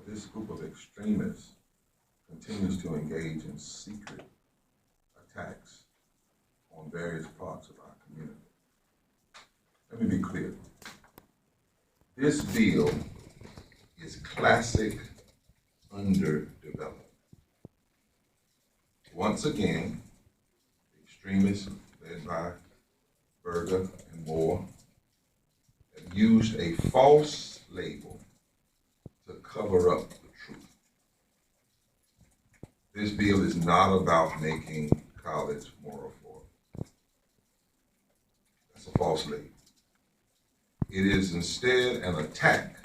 this group of extremists continues to engage in secret attacks on various parts of our community. Let me be clear. This bill is classic underdevelopment. Once again, extremists led by Berger and Moore have used a false label to cover up the truth. This bill is not about making college more affordable. That's a false label. It is instead an attack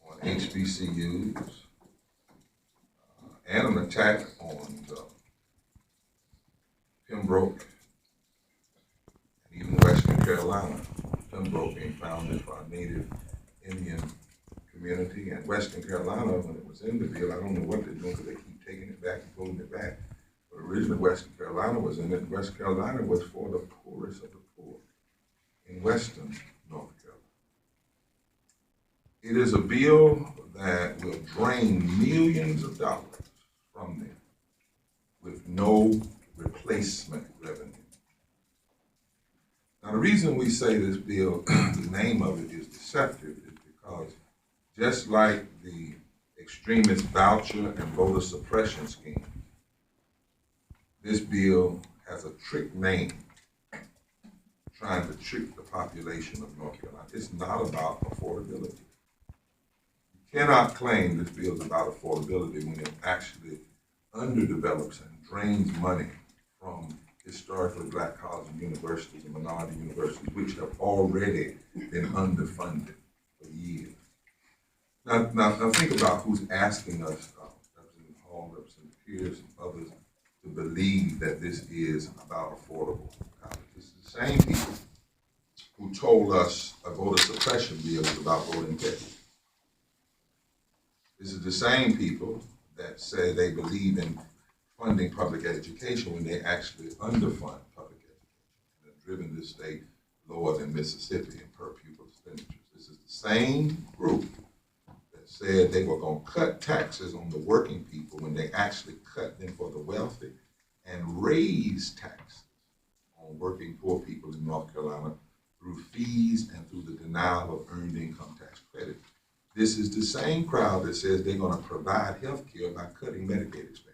on HBCUs and an attack on Pembroke and even Western Carolina. Pembroke being founded by Native Indian community, and Western Carolina, when it was in the bill, I don't know what they're doing because they keep taking it back and pulling it back. But originally Western Carolina was in it, and Western Carolina was for the poorest of the poor in Western North Carolina. It is a bill that will drain millions of dollars from them with no replacement revenue. Now, the reason we say this bill, the name of it is deceptive, is because just like the extremist voucher and voter suppression scheme, this bill has a trick name trying to trick the population of North Carolina. It's not about affordability. You cannot claim this bill is about affordability when it actually underdevelops and drains money from historically black colleges and universities and minority universities, which have already been underfunded for years. Now think about who's asking us, Representative Hall, Representative Pierce, and others, to believe that this is about affordable college. This is the same people who told us a voter suppression bill is about voting petty. This is the same people that say they believe in funding public education when they actually underfund public education and have driven this state lower than Mississippi in per pupil expenditures. This is the same group that said they were going to cut taxes on the working people when they actually cut them for the wealthy and raise taxes on working poor people in North Carolina through fees and through the denial of earned income tax credit. This is the same crowd that says they're going to provide health care by cutting Medicaid expansion.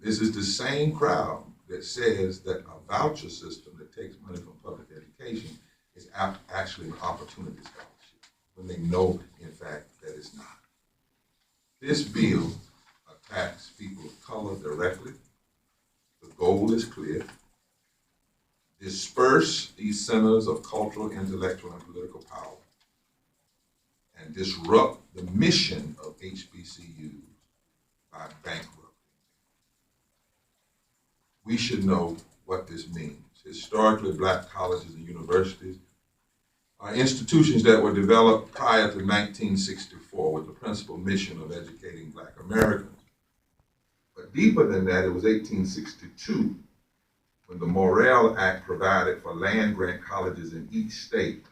This is the same crowd that says that a voucher system that takes money from public education is actually an opportunity scholarship, when they know, in fact, that it's not. This bill attacks people of color directly. The goal is clear. Disperse these centers of cultural, intellectual, and political power and disrupt the mission of HBCUs by bankrupting. We should know what this means. Historically, black colleges and universities are institutions that were developed prior to 1964 with the principal mission of educating black Americans. But deeper than that, it was 1862 when the Morrill Act provided for land-grant colleges in each state.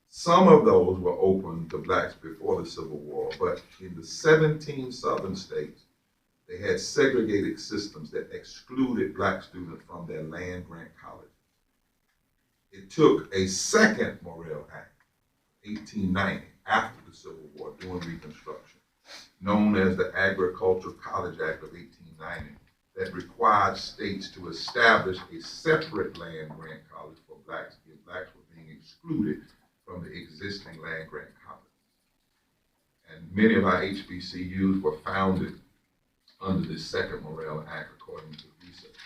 Some of those were open to blacks before the Civil War, but in the 17 southern states, they had segregated systems that excluded black students from their land-grant colleges. It took a second Morrill Act, 1890, after the Civil War, during Reconstruction, known as the Agricultural College Act of 1890, that required states to establish a separate land-grant college for blacks if blacks were being excluded from the existing land-grant colleges. And many of our HBCUs were founded under the second Morrill Act, according to research.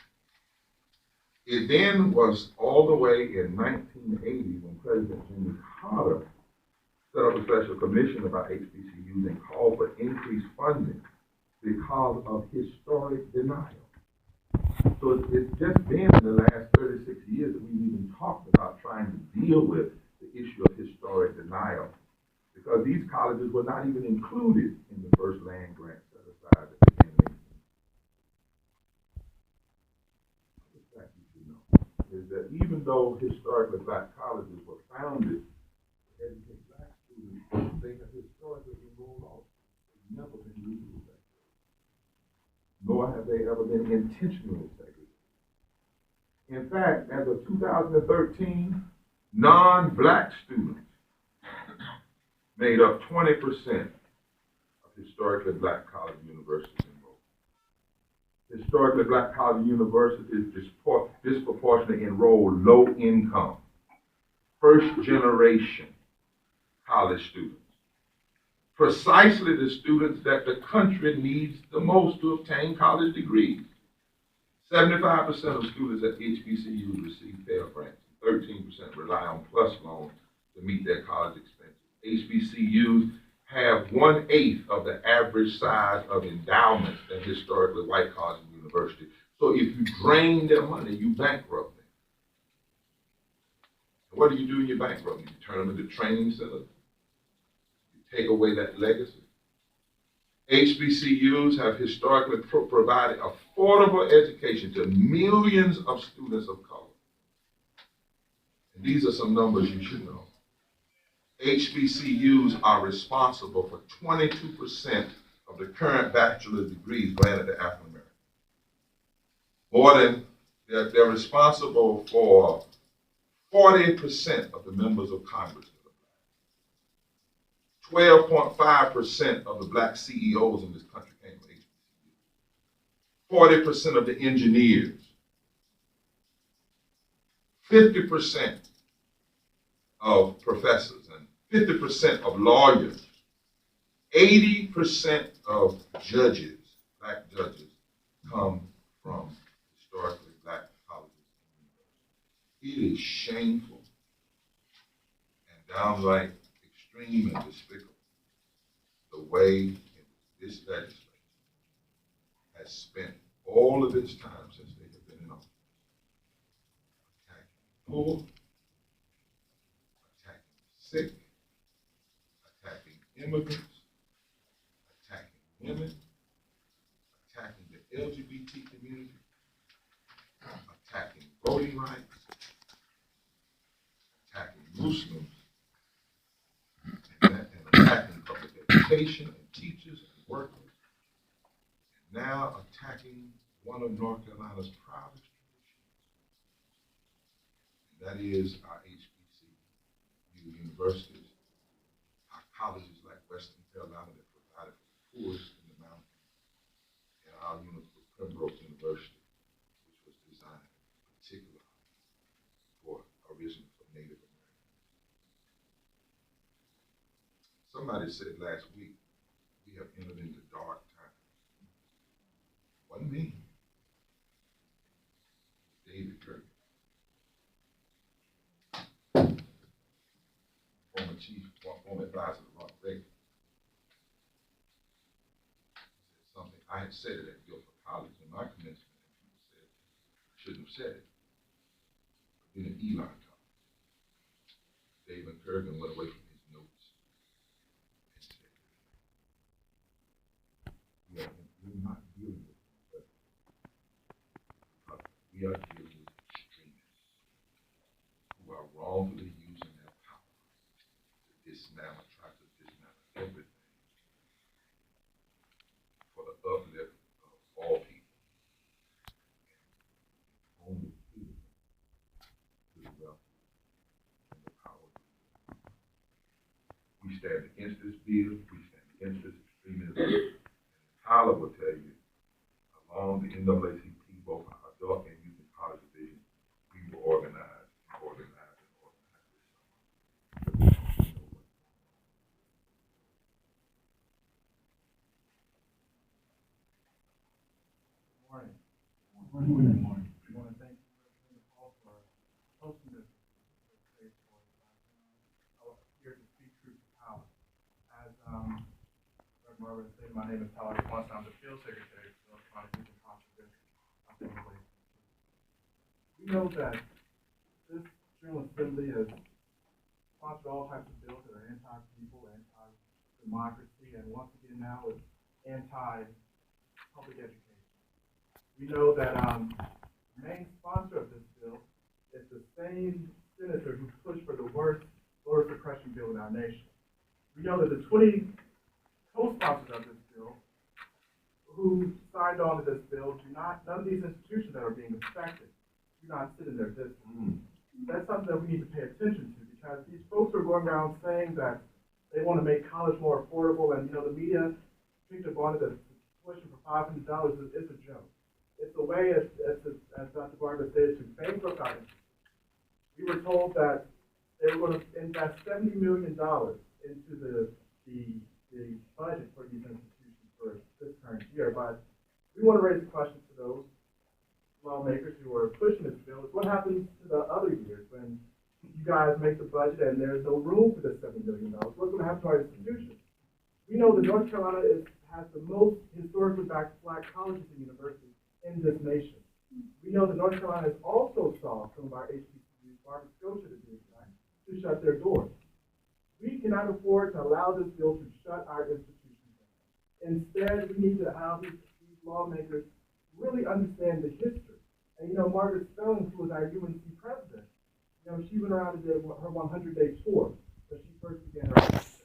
It then was all the way in 1980 when President Jimmy Carter set up a special commission about HBCUs and called for increased funding because of historic denial. So it's just been in the last 36 years that we've even talked about trying to deal with the issue of historic denial, because these colleges were not even included in the first land grant set aside that began in 18. The fact you should know is that even though historically black colleges were founded to educate black students, they ever been intentionally segregated. In fact, as of 2013, non-black students made up 20% of historically black college universities enrolled. Historically black college universities disproportionately enroll low-income, first-generation college students. Precisely the students that the country needs the most to obtain college degrees. 75% of students at HBCUs receive Pell Grants. 13% rely on PLUS loans to meet their college expenses. HBCUs have 1/8 of the average size of endowments than historically white colleges and universities. So if you drain their money, you bankrupt them. And what do? You bankrupt them. You turn them into training centers. Take away that legacy. HBCUs have historically provided affordable education to millions of students of color. And these are some numbers you should know. HBCUs are responsible for 22% of the current bachelor's degrees granted to African Americans. They're responsible for 40% of the members of Congress. 12.5% of the black CEOs in this country came from HBCUs. 40% of the engineers. 50% of professors and 50% of lawyers. 80% of judges, black judges, come from historically black colleges and universities. It is shameful and downright extreme and despicable the way in which this legislature has spent all of its time since they have been in office attacking the poor, attacking the sick, attacking immigrants, attacking women, attacking the LGBT community, attacking voting rights, attacking Muslims, and attacking public education and teachers and workers, and now attacking one of North Carolina's proudest traditions, and that is our HBCU universities, our colleges like Western Carolina that provided for the poorest in the mountains, and our Pembroke University, which was designed particularly for originally for Native Americans. Somebody said last week, we have entered into dark times. Wasn't me. David Kirk, former advisor of Ron Reagan, said something. I had said it at Guilford College in my commencement, and people said I shouldn't have said it. Then at Elon College, David Kurgan went away from his notes and said, we're not dealing with it, but we are dealing with extremists who are wrongfully using their power to try to dismantle everything for the uplift of all people. And only people to the wealth and the power. We stand against this bill, we stand against this extremism. Tyler will tell you, along the NAACP, both our adult and youth and college division, we will organize. Good morning. I want to thank you for hosting this stage for us. Here to speak truth to power. As Reverend Margaret said, my name is Tyler Swanson. I'm the field secretary for North Carolina Youth and College Division. We know that this General Assembly has sponsored all types of bills that are anti-people, anti-democracy, and once again now it's anti-public education. We know that the main sponsor of this bill is the same senator who pushed for the worst voter suppression bill in our nation. We know that the 20 co-sponsors of this bill who signed on to this bill none of these institutions that are being affected do not sit in their district. That's something that we need to pay attention to, because these folks are going around saying that they want to make college more affordable, and the media picked up on it that tuition for $500 is a joke. It's a way, as Dr. Barber said, to bankrupt our institutions. We were told that they were going to invest $70 million into the budget for these institutions for this current year, but we want to raise a question to those lawmakers who are pushing this bill. Is what happens to the other years when you guys make the budget and there's no room for this $70 million? What's going to happen to our institutions? We know that North Carolina has the most historically black colleges and universities in this nation. We know that North Carolina has also saw some of our HBCUs, Nova Scotia to be exact, to shut their doors. We cannot afford to allow this bill to shut our institutions down. Instead, we need to have these lawmakers really understand the history. And Margaret Spelling, who was our UNC president, she went around and did her 100-day tour when she first began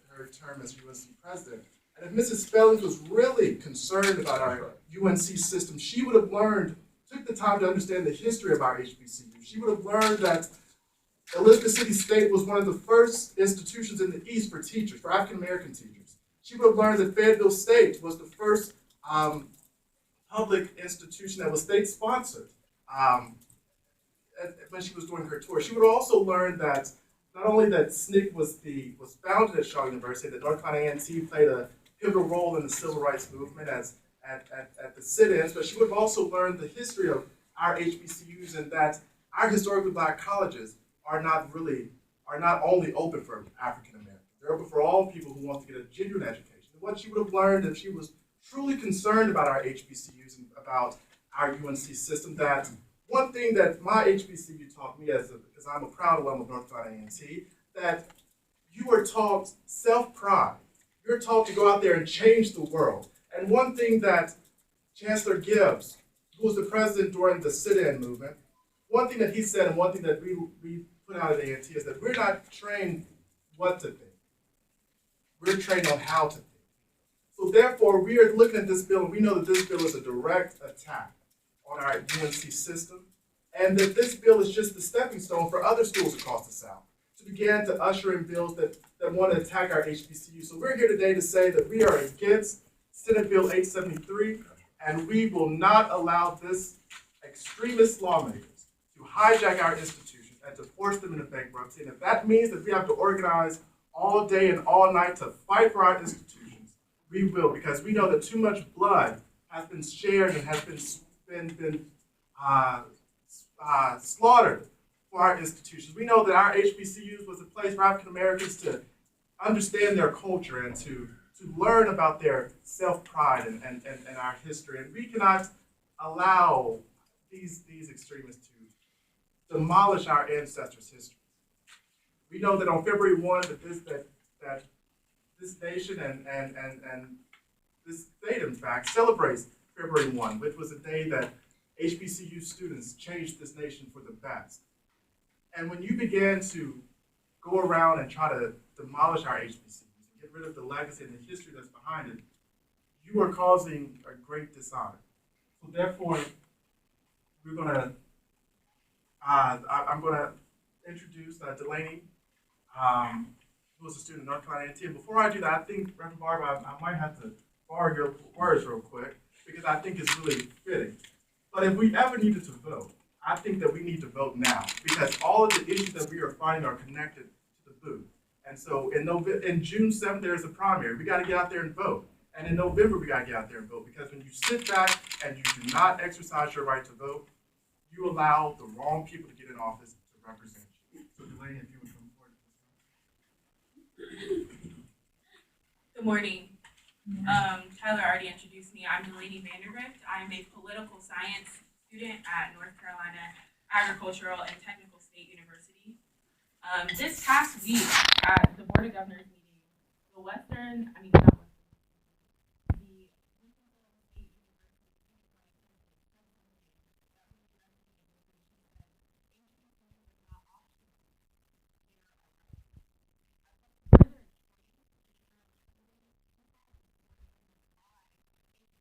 her term as UNC president. And if Mrs. Spelling was really concerned about our UNC system, she would have took the time to understand the history of our HBCU. She would have learned that Elizabeth City State was one of the first institutions in the East for teachers, for African-American teachers. She would have learned that Fayetteville State was the first public institution that was state-sponsored when she was doing her tour. She would have also learned that not only that SNCC was founded at Shaw University, that North Carolina A&T played a pivotal role in the civil rights movement at the sit-ins, but she would have also learned the history of our HBCUs and that our historically black colleges are not only open for African Americans. They're open for all people who want to get a genuine education. And what she would have learned if she was truly concerned about our HBCUs and about our UNC system, that one thing that my HBCU taught me, because I'm a proud alum of North Carolina A&T, that you are taught self-pride. You're taught to go out there and change the world. And one thing that Chancellor Gibbs, who was the president during the sit-in movement, one thing that he said and one thing that we put out at A&T is that we're not trained what to think. We're trained on how to think. So therefore, we are looking at this bill, and we know that this bill is a direct attack on our UNC system, and that this bill is just the stepping stone for other schools across the South to begin to usher in bills that want to attack our HBCU. So we're here today to say that we are against Senate Bill 873, and we will not allow this extremist lawmakers to hijack our institutions and to force them into bankruptcy. And if that means that we have to organize all day and all night to fight for our institutions, we will, because we know that too much blood has been shared and has been slaughtered for our institutions. We know that our HBCUs was a place for African Americans to understand their culture and to learn about their self-pride and our history. And we cannot allow these extremists to demolish our ancestors' history. We know that on February 1, that this nation and this state, in fact, celebrates February 1, which was a day that HBCU students changed this nation for the best. And when you began to go around and try to demolish our HBCUs and get rid of the legacy and the history that's behind it, you are causing a great dishonor. So therefore, I'm going to introduce Delaney, who is a student at North Carolina A&T. And before I do that, I think, Reverend Barber, I might have to borrow your words real quick, because I think it's really fitting. But if we ever needed to vote, I think that we need to vote now, because all of the issues that we are fighting are connected to the booth. And so in June 7th, there is a primary. We got to get out there and vote. And in November, we got to get out there and vote, because when you sit back and you do not exercise your right to vote, you allow the wrong people to get in office to represent you. So Delaney, if you would come forward. Good morning. Tyler already introduced me. I'm Delaney Vandergrift. I'm a political science student at North Carolina Agricultural and Technical State University. This past week at the Board of Governors meeting, the Western, I mean, not Western,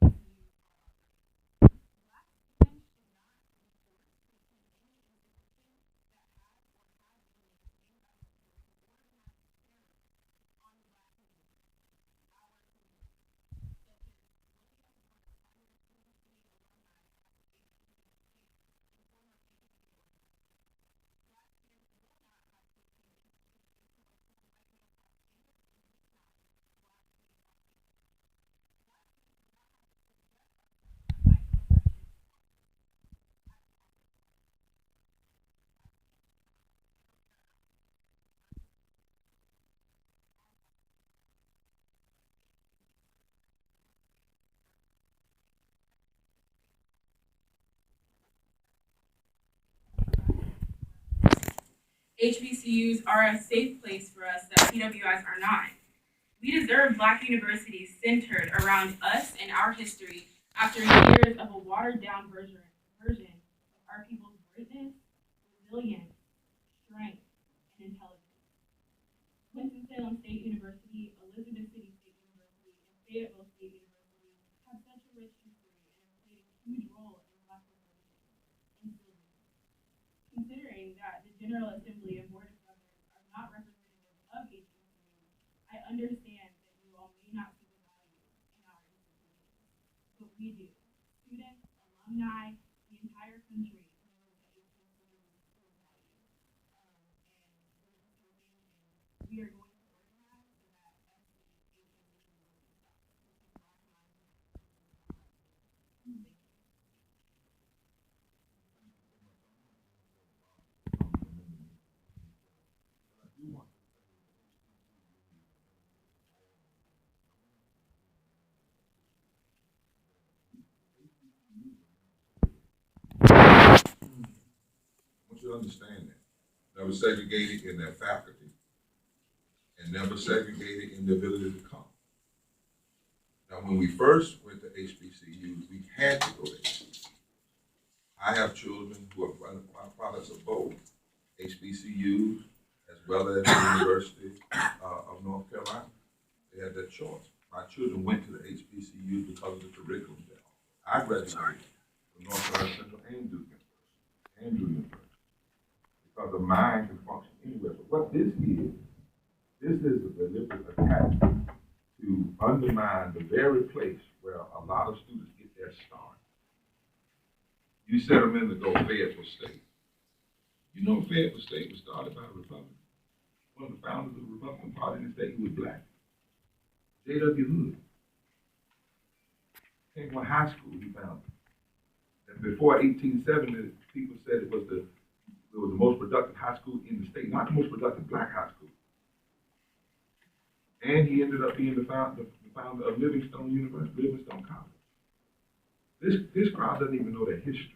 the HBCUs are a safe place for us that PWIs are not. We deserve Black universities centered around us and our history after years of a watered-down version of our people's greatness, resilience, strength, and intelligence. Winston-Salem State University, Elizabeth City State University, and Fayetteville State University have such a rich history and have played a huge role in Black liberation and still do. Considering that the General Assembly and Board of Governors are not representative of HBCUs, I understand that you all may not see the value in our institutions, but we do. Students, alumni, the entire country knows that HBCUs hold value. And we are going to organize so that SB873 will be stopped. Thank you. I want you to understand that. Never segregated in their faculty and never segregated in the ability to come. Now, when we first went to HBCUs, we had to go to HBCUs. I have children who are products of both HBCUs as well as the University of North Carolina. They had that choice. My children went to the HBCUs because of the curriculum there. I graduated from North Carolina Central and Duke University because the mind can function anywhere. But what this is a deliberate attack to undermine the very place where a lot of students get their start. You said a minute ago, Fayetteville State. You know Fayetteville State was started by a Republican. One of the founders of the Republican Party in the state who was Black. J.W. Hood. Came from high school, he founded. And before 1870, people said it was the most productive high school in the state, not the most productive Black high school. And he ended up being the founder of Livingstone University, Livingstone College. This crowd doesn't even know their history.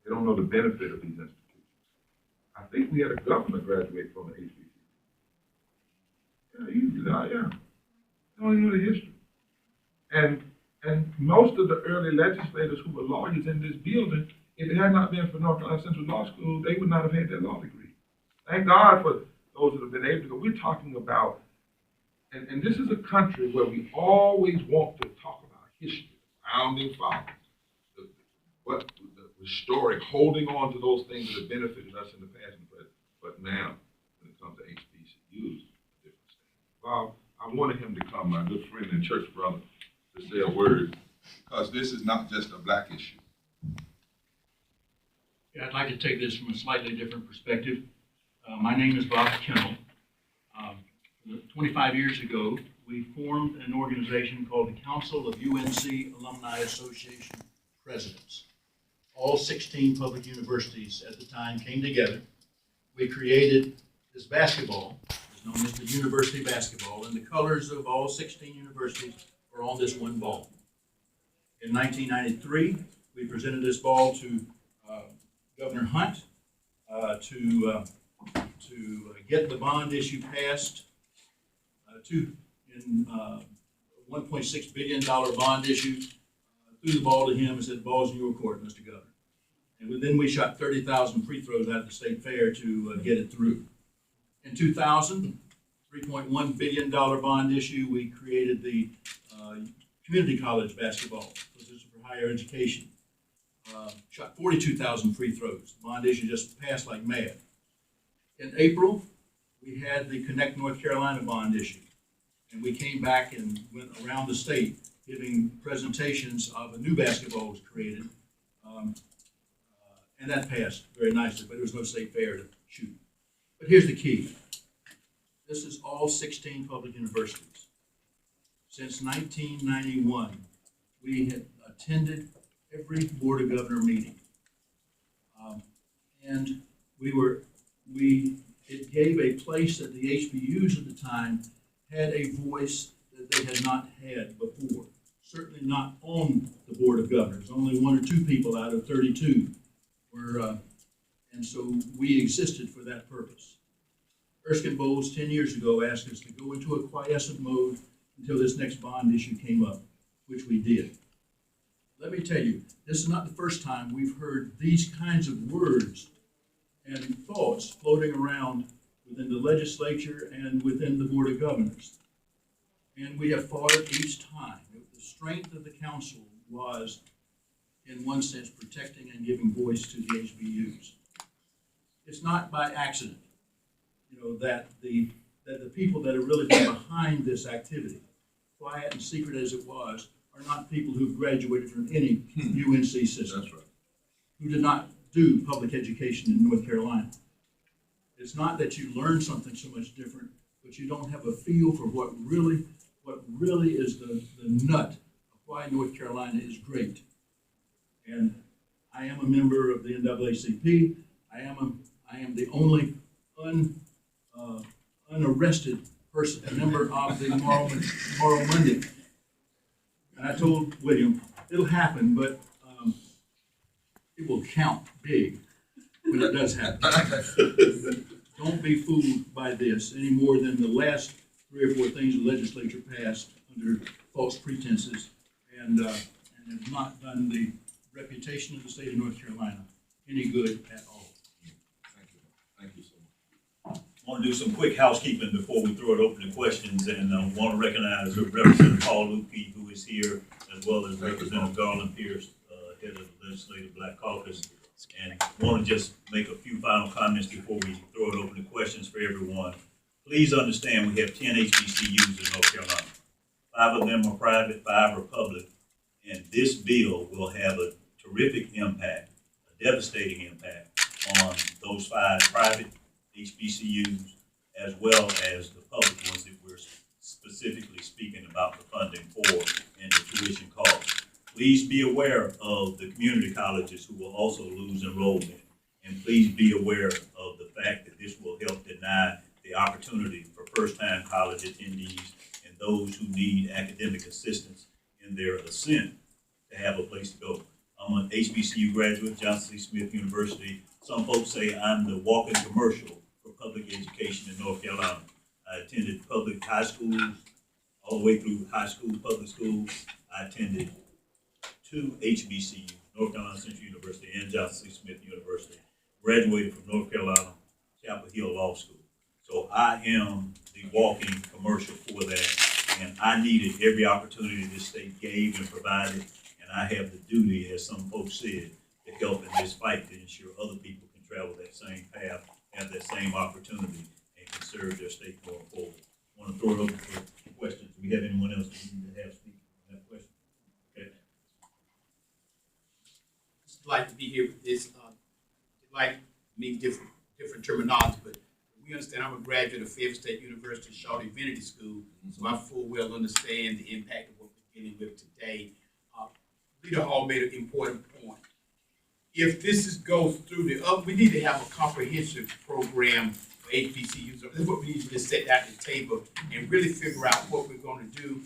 They don't know the benefit of these institutions. I think we had a governor graduate from an HBCU. Yeah. They don't even know the history. And most of the early legislators who were lawyers in this building, if it had not been for North Carolina Central Law School, they would not have had their law degree. Thank God for those that have been able to go. We're talking about, and this is a country where we always want to talk about history, founding fathers, the restoring, holding on to those things that have benefited us in the past and present. But now, when it comes to HBCUs, a different thing. Bob, I wanted him to come, my good friend and church brother, to say a word, because this is not just a Black issue. Yeah, I'd like to take this from a slightly different perspective. My name is Bob Kennel. 25 years ago, we formed an organization called the Council of UNC Alumni Association Presidents. All 16 public universities at the time came together. We created this basketball, it's known as the university basketball, and the colors of all 16 universities are on this one ball. In 1993, we presented this ball to Governor Hunt to get the bond issue passed, in $1.6 billion bond issue, threw the ball to him and said, the ball's in your court, Mr. Governor. And then we shot 30,000 free throws out of the state fair to get it through. In 2000, $3.1 billion bond issue, we created the community college basketball, which is for higher education. Shot 42,000 free throws. The bond issue just passed like mad. In April, we had the Connect North Carolina bond issue. And we came back and went around the state giving presentations of a new basketball was created. And that passed very nicely, but there was no state fair to shoot. But here's the key. This is all 16 public universities. Since 1991, we had attended every Board of Governor meeting. And it gave a place that the HBUs at the time had a voice that they had not had before. Certainly not on the Board of Governors. Only 1 or 2 people out of 32 were And so we existed for that purpose. Erskine Bowles 10 years ago asked us to go into a quiescent mode until this next bond issue came up, which we did. Let me tell you, this is not the first time we've heard these kinds of words and thoughts floating around within the legislature and within the Board of Governors. And we have fought it each time. The strength of the council was, in one sense, protecting and giving voice to the HBUs. It's not by accident, that the people that have really been behind this activity, quiet and secret as it was, are not people who graduated from any UNC system. That's right. Who did not do public education in North Carolina. It's not that you learn something so much different, but you don't have a feel for what really is the nut of why North Carolina is great. And I am a member of the NAACP. I am the only unarrested person, a member of the Moral Monday. And I told William, it'll happen, but it will count big when it does happen. Don't be fooled by this any more than the last 3 or 4 things the legislature passed under false pretenses and have not done the reputation of the state of North Carolina any good at all. Thank you. Thank you so much. I want to do some quick housekeeping before we throw it open to questions, and I want to recognize Representative Paul Lukey, who is here, as well as Representative Garland Pierce, head of the Legislative Black Caucus. And I want to just make a few final comments before we throw it open to questions for everyone. Please understand we have 10 HBCUs in North Carolina. 5 of them are private, 5 are public. And this bill will have a terrific impact, a devastating impact on those 5 private HBCUs as well as the public ones that we're specifically speaking about the funding for and the tuition costs. Please be aware of the community colleges who will also lose enrollment. And please be aware of the fact that this will help deny the opportunity for first-time college attendees and those who need academic assistance in their ascent to have a place to go. I'm an HBCU graduate, Johnson C. Smith University. Some folks say I'm the walking commercial for public education in North Carolina. I attended public high schools, all the way through high school, public schools. I attended 2 HBCUs, North Carolina Central University and Johnson C. Smith University. Graduated from North Carolina Chapel Hill Law School. So I am the walking commercial for that, and I needed every opportunity this state gave and provided, and I have the duty, as some folks said, to help in this fight to ensure other people can travel that same path, have that same opportunity, and can serve their state going forward. I want to throw it open for questions. Do we have anyone else that need to have speak on that question? Okay. Just like to be here with this, like me different terminology, but we understand I'm a graduate of Fayetteville State University Shaw Divinity School, so I full well understand the impact of what we're dealing with today. Leader Hall made an important point. If this goes through we need to have a comprehensive program for HBCUs. This is what we need to sit at the table and really figure out what we're going to do.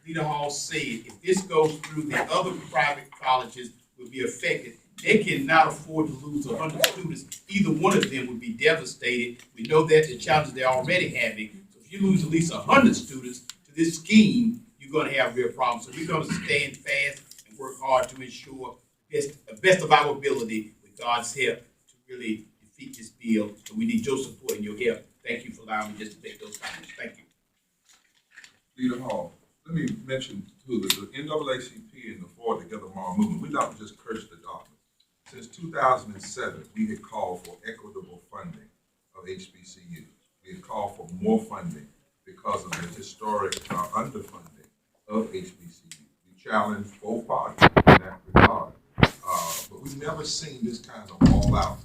Leader Hall said if this goes through, the other private colleges will be affected. They cannot afford to lose 100 students. Either one of them would be devastated. We know that the challenges they're already having. So if you lose at least 100 students to this scheme, you're going to have real problems. So we're going to stand fast and work hard to ensure the best of our ability, with God's help, to really defeat this bill. So we need your support and your help. Thank you for allowing me just to make those comments. Thank you. Leader Hall, let me mention too that the NAACP and the Forward Together Moral Movement, we don't just curse the document. Since 2007, we had called for equitable funding of HBCUs. We had called for more funding because of the historic underfunding of HBCUs. We challenged both parties in that regard. But we've never seen this kind of all-out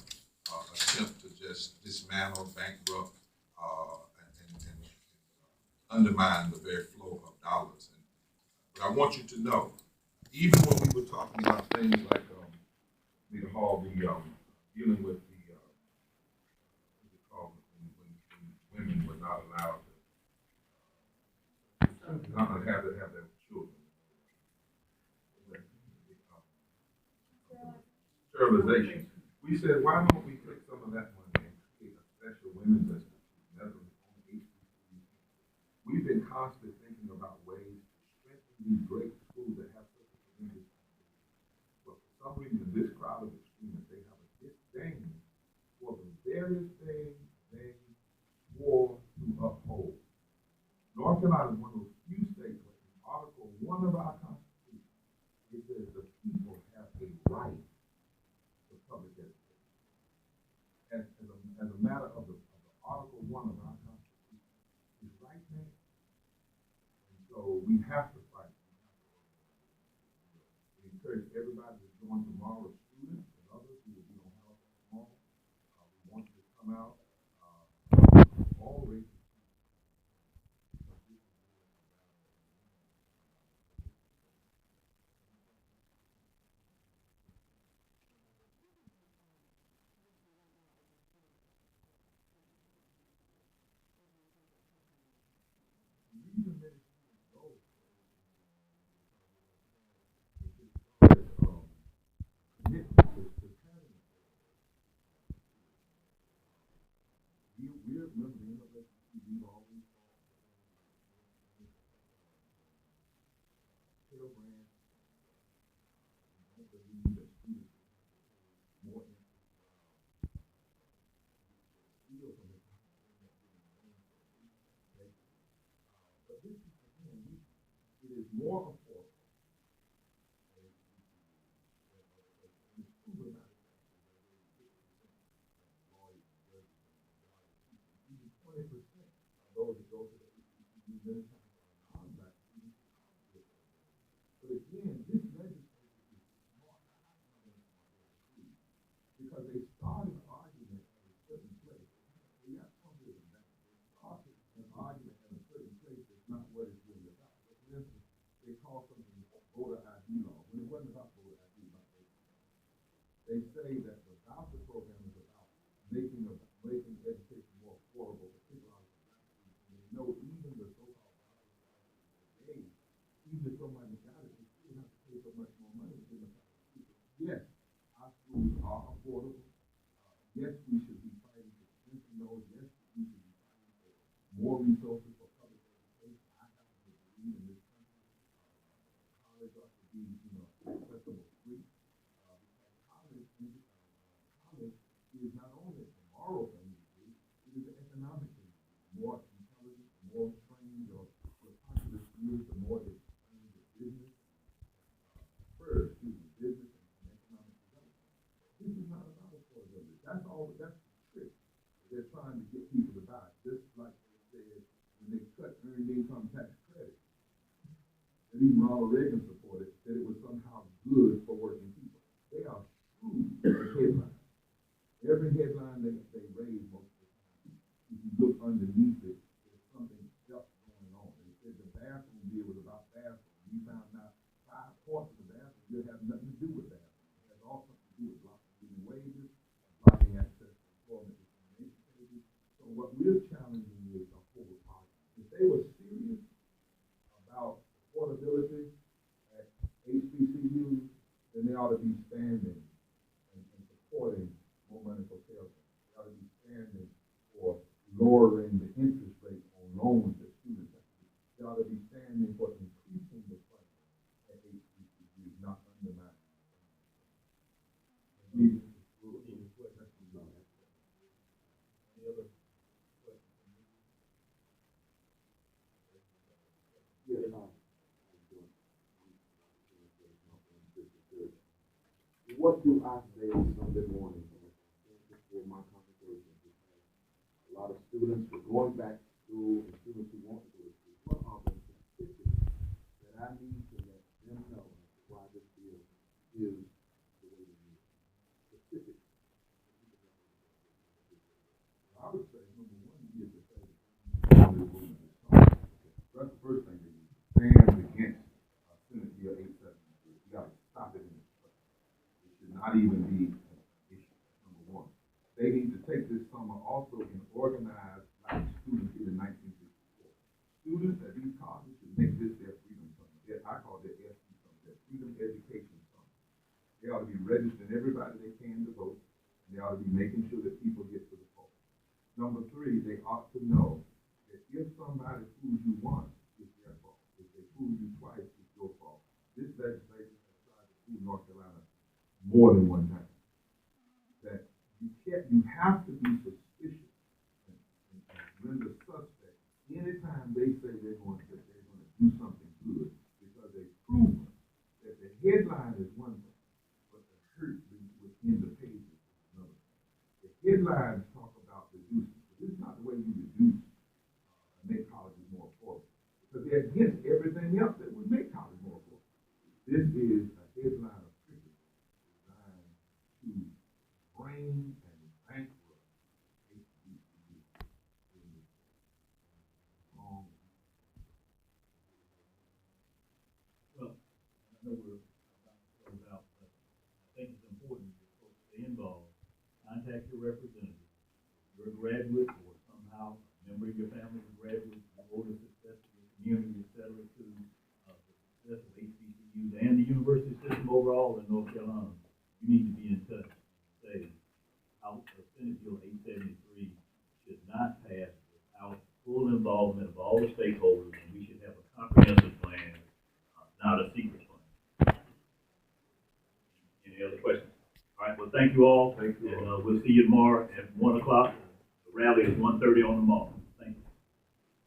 attempt to just dismantle, bankrupt, and undermine the very flow of dollars. But I want you to know, even when we were talking about things like Leader Hall, dealing with the what's it called when women were not allowed to have their children. Sterilization. We said, why don't we take some of that money and create a special women's institute, that's on HBCU. We've been constantly thinking about ways to strengthen these great schools that have such a tremendous foundation. But for some reason, this crowd of extremists, they have a disdain for the very thing they swore to uphold. North Carolina is one of those few states where in Article 1 of our Constitution, it says the people have a right to public education. As a matter of the Article 1 of our Constitution, it's right there. And so we have to fight. We encourage everybody to join tomorrow, students and others who will be on house tomorrow. We want you to come out, all races. It is more affordable. Even 20% of those that go to the HBCU many times are non-black students. But again, this legislation is smart because they started an argument at a certain place. They got something in that. They started an argument at a certain place that's not what it's really about. But for instance, they call something voter ID law when it wasn't about voter ID, about voter ID. They say that the voucher program is about making education more affordable, particularly for black students. And they know even the so-called voucher today, even if somebody got it, they still have to pay so much more money to get them out of school. Yes, our schools are affordable. Yes, we should be fighting to strengthen those. Yes, we should be fighting for more resources for public education. I happen to believe in this country, college ought to be, accessible free. Because college is not only a moral thing to do, it is an economic thing to do. The more intelligent, the more trained your popular skills, the more it trains your business, business and economic development. This is not about affordability. That's the trick they're trying to get people to buy. Just like they said when they cut earned income tax credit, and even Ronald Reagan supported, that it was somehow good for working people. They are true headlines. Every headline they raise most of the time, if you look underneath it, there's something else going on. They said the bathroom bill was about bathroom. We found out 5 points of the bathroom bill have nothing to do with bathroom. It has all something to do with blocking wages, blocking access to employment discrimination cases. So what we're challenging is a whole argument. If they were serious about affordability at HBCUs, then they ought to be standing and supporting more money for Pell Grants. They ought to be standing for lowering the interest rate on loans that students have. They ought to be standing for increasing the funding at HBCUs, not undermining. Any other questions? What do I say on Sunday morning for my congregation? A lot of students are going back to school, and students who want to go to school. What are the statistics that I need to let them know why this bill is the way it is? Specifics. I would say, number one, you get to say, that's the first thing they do. Stand against Senate Bill 873. You got to stop it in its tracks. It should not even be an issue, number one. They need to take this summer also and organize like students did in 1964. Students at these colleges should make this their freedom summer. I call it their SB summer, their freedom education summer. They ought to be registering everybody they can to vote. and they ought to be making sure that people get to the polls. Number three, they ought to know that if somebody fools you once, it's their fault. If they fool you twice, it's your fault. This legislation has tried to fool North Carolina more than one time. That you have to be suspicious and render suspect anytime they say they're going to do something good, because they've proven that the headline is one thing, but the hurt within the pages is another thing. The headlines talk about reducing, but this is not the way you reduce and make colleges more affordable, because they're against everything else that would make college more affordable. This is a headline of criticism designed to bring and bankrupt HBCU. Well, I know we're about to close out, but I think it's important for folks to stay involved. Contact your representative. If you're a graduate or somehow a member of your family is a graduate, you owe the success of your community, et cetera, to the success of HBCUs and the university system overall in North Carolina. You need to be in touch. Say, House Senate Bill 873 should not pass without full involvement of all the stakeholders, and we should have a comprehensive plan, not a secret plan. Any other questions? All right, well, thank you all. Thank you. And we'll see you tomorrow at 1 o'clock. The rally is 1:30 on the mall.